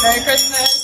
Merry Christmas.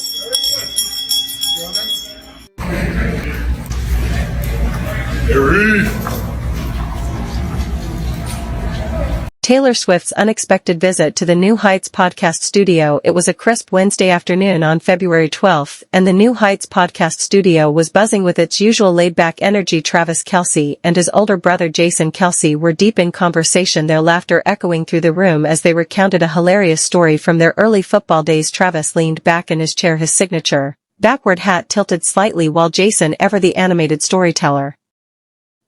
Taylor Swift's unexpected visit to the New Heights podcast studio. It was a crisp Wednesday afternoon on February 12th, and the New Heights podcast studio was buzzing with its usual laid-back energy. Travis Kelce and his older brother Jason Kelce were deep in conversation, their laughter echoing through the room as they recounted a hilarious story from their early football days. Travis leaned back in his chair, his signature backward hat tilted slightly, while Jason, ever the animated storyteller,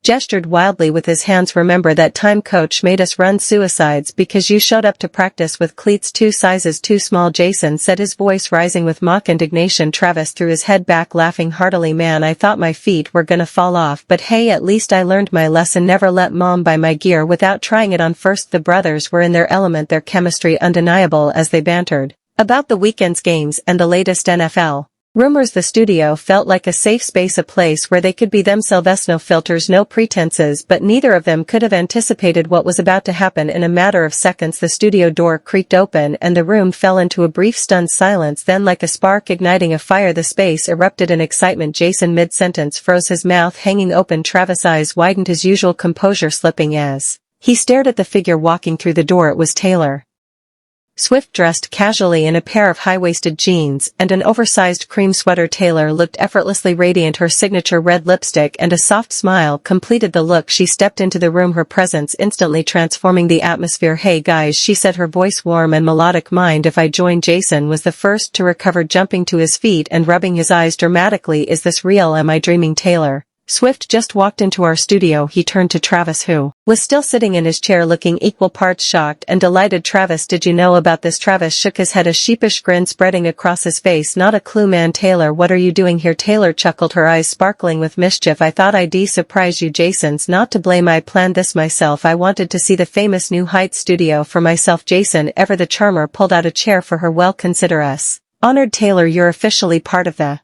gestured wildly with his hands. Remember that time coach made us run suicides because you showed up to practice with cleats 2 sizes too small, Jason said, his voice rising with mock indignation. Travis threw his head back, laughing heartily. Man, I thought my feet were gonna fall off, but hey, at least I learned my lesson. Never let mom buy my gear without trying it on first. The brothers were in their element, their chemistry undeniable as they bantered about the weekend's games and the latest NFL rumors. The studio felt like a safe space, a place where they could be themselves, no filters, no pretenses, but neither of them could have anticipated what was about to happen. In a matter of seconds, the studio door creaked open and the room fell into a brief stunned silence. Then, like a spark igniting a fire, the space erupted in excitement. Jason, mid-sentence, froze, his mouth hanging open. Travis' eyes widened, his usual composure slipping as he stared at the figure walking through the door. It was Taylor Swift, dressed casually in a pair of high-waisted jeans and an oversized cream sweater. Taylor looked effortlessly radiant. Her signature red lipstick and a soft smile completed the look. She stepped into the room, her presence instantly transforming the atmosphere. Hey guys, she said, her voice warm and melodic. Mind if I join? Jason was the first to recover, jumping to his feet and rubbing his eyes dramatically. Is this real? Am I dreaming? Taylor Swift just walked into our studio. He turned to Travis, who was still sitting in his chair looking equal parts shocked and delighted. Travis, did you know about this? Travis shook his head, a sheepish grin spreading across his face. Not a clue, man. Taylor, what are you doing here? Taylor chuckled, her eyes sparkling with mischief. I thought I'd surprise you. Jason's not to blame. I planned this myself. I wanted to see the famous New Heights studio for myself. Jason, ever the charmer, pulled out a chair for her. Well, consider us honored. Taylor, you're officially part of the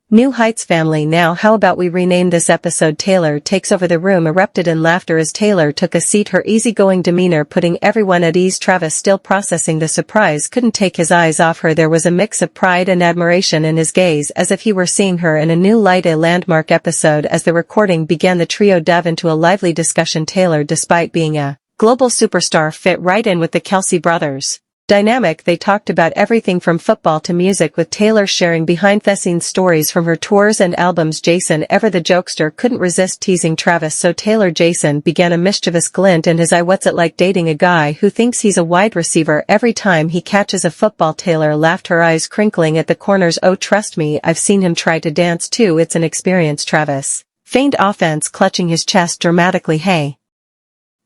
New Heights family now. How about we rename this episode Taylor Takes Over? The room erupted in laughter as Taylor took a seat, her easygoing demeanor putting everyone at ease. Travis, still processing the surprise, couldn't take his eyes off her. There was a mix of pride and admiration in his gaze, as if he were seeing her in a new light. A landmark episode. As the recording began, the trio dove into a lively discussion. Taylor, despite being a global superstar, fit right in with the Kelce brothers dynamic. They talked about everything from football to music, with Taylor sharing behind-the-scenes stories from her tours and albums. Jason, ever the jokester, couldn't resist teasing Travis, so Taylor, Jason began, a mischievous glint in his eye. What's it like dating a guy who thinks he's a wide receiver every time he catches a football? Taylor laughed, her eyes crinkling at the corners. Oh, trust me, I've seen him try to dance too. It's an experience. Travis feigned offense, clutching his chest dramatically. Hey,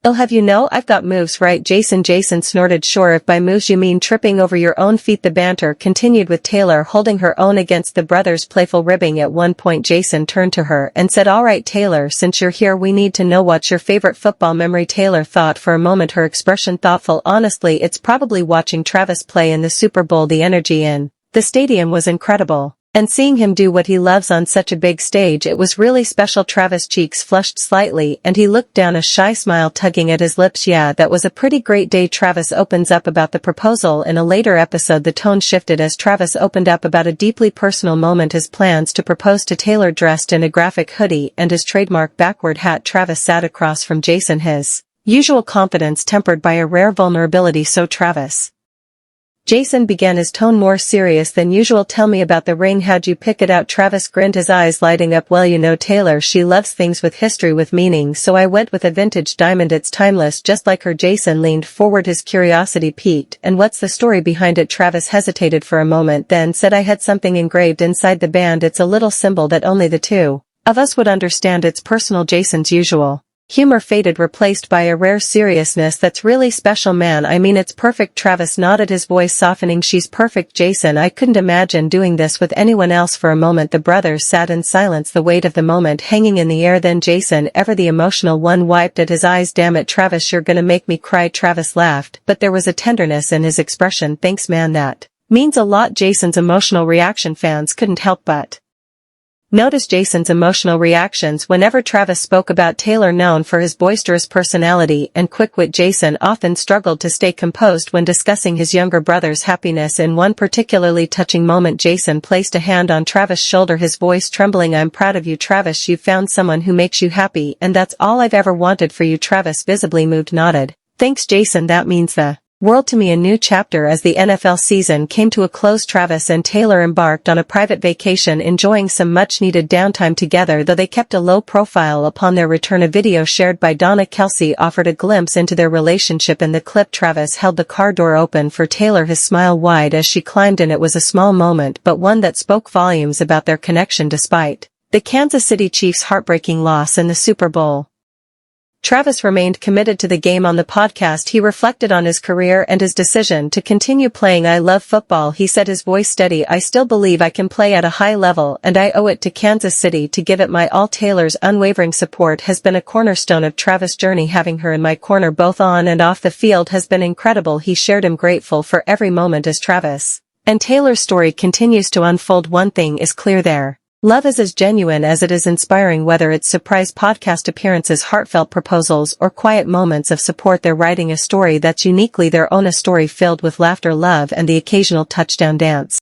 I'll have you know I've got moves, right? Jason snorted. Sure, if by moves you mean tripping over your own feet. The banter continued, with Taylor holding her own against the brothers' playful ribbing. At one point Jason turned to her and said, all right Taylor, since you're here we need to know what's your favorite football memory. Taylor thought for a moment, her expression thoughtful. Honestly, it's probably watching Travis play in the Super Bowl. The energy in the stadium was incredible, and seeing him do what he loves on such a big stage, it was really special. Travis' cheeks flushed slightly and he looked down, a shy smile tugging at his lips. Yeah, that was a pretty great day. Travis opens up about the proposal. In a later episode, the tone shifted as Travis opened up about a deeply personal moment, his plans to propose to Taylor. Dressed in a graphic hoodie and his trademark backward hat, Travis sat across from Jason, his usual confidence tempered by a rare vulnerability. So Travis, Jason began, his tone more serious than usual. Tell me about the ring, how'd you pick it out? Travis grinned, his eyes lighting up. Well, you know Taylor, she loves things with history, with meaning, so I went with a vintage diamond. It's timeless, just like her. Jason leaned forward, his curiosity piqued. And what's the story behind it? Travis hesitated for a moment, then said, I had something engraved inside the band. It's a little symbol that only the two of us would understand. It's personal. Jason's usual humor faded, replaced by a rare seriousness that's really special. Man, I mean, it's perfect. Travis nodded, his voice softening. She's perfect, Jason. I couldn't imagine doing this with anyone else. For a moment the brothers sat in silence, the weight of the moment hanging in the air. Then Jason, ever the emotional one, wiped at his eyes. Damn it, Travis, you're gonna make me cry. Travis laughed, but there was a tenderness in his expression. Thanks man, that means a lot. Jason's emotional reaction, fans couldn't help but Notice Jason's emotional reactions whenever Travis spoke about Taylor. Known for his boisterous personality and quick wit, Jason often struggled to stay composed when discussing his younger brother's happiness. In one particularly touching moment, Jason placed a hand on Travis' shoulder, his voice trembling. "I'm proud of you, Travis. You found someone who makes you happy, and that's all I've ever wanted for you." Travis, visibly moved, nodded. "Thanks, Jason. That means the world to me." A new chapter as the NFL season came to a close. Travis and Taylor embarked on a private vacation, enjoying some much-needed downtime together, though they kept a low profile upon their return. A video shared by Donna Kelsey offered a glimpse into their relationship. In the clip, Travis held the car door open for Taylor, his smile wide as she climbed in. It was a small moment, but one that spoke volumes about their connection despite the Kansas City Chiefs' heartbreaking loss in the Super Bowl. Travis remained committed to the game. On the podcast, he reflected on his career and his decision to continue playing. "I love football," he said, his voice steady. "I still believe I can play at a high level, and I owe it to Kansas City to give it my all." Taylor's unwavering support has been a cornerstone of Travis' journey. "Having her in my corner both on and off the field has been incredible," he shared. "I'm grateful for every moment." As Travis and Taylor's story continues to unfold, one thing is clear: their love is as genuine as it is inspiring. Whether it's surprise podcast appearances, heartfelt proposals, or quiet moments of support, they're writing a story that's uniquely their own, a story filled with laughter, love, and the occasional touchdown dance.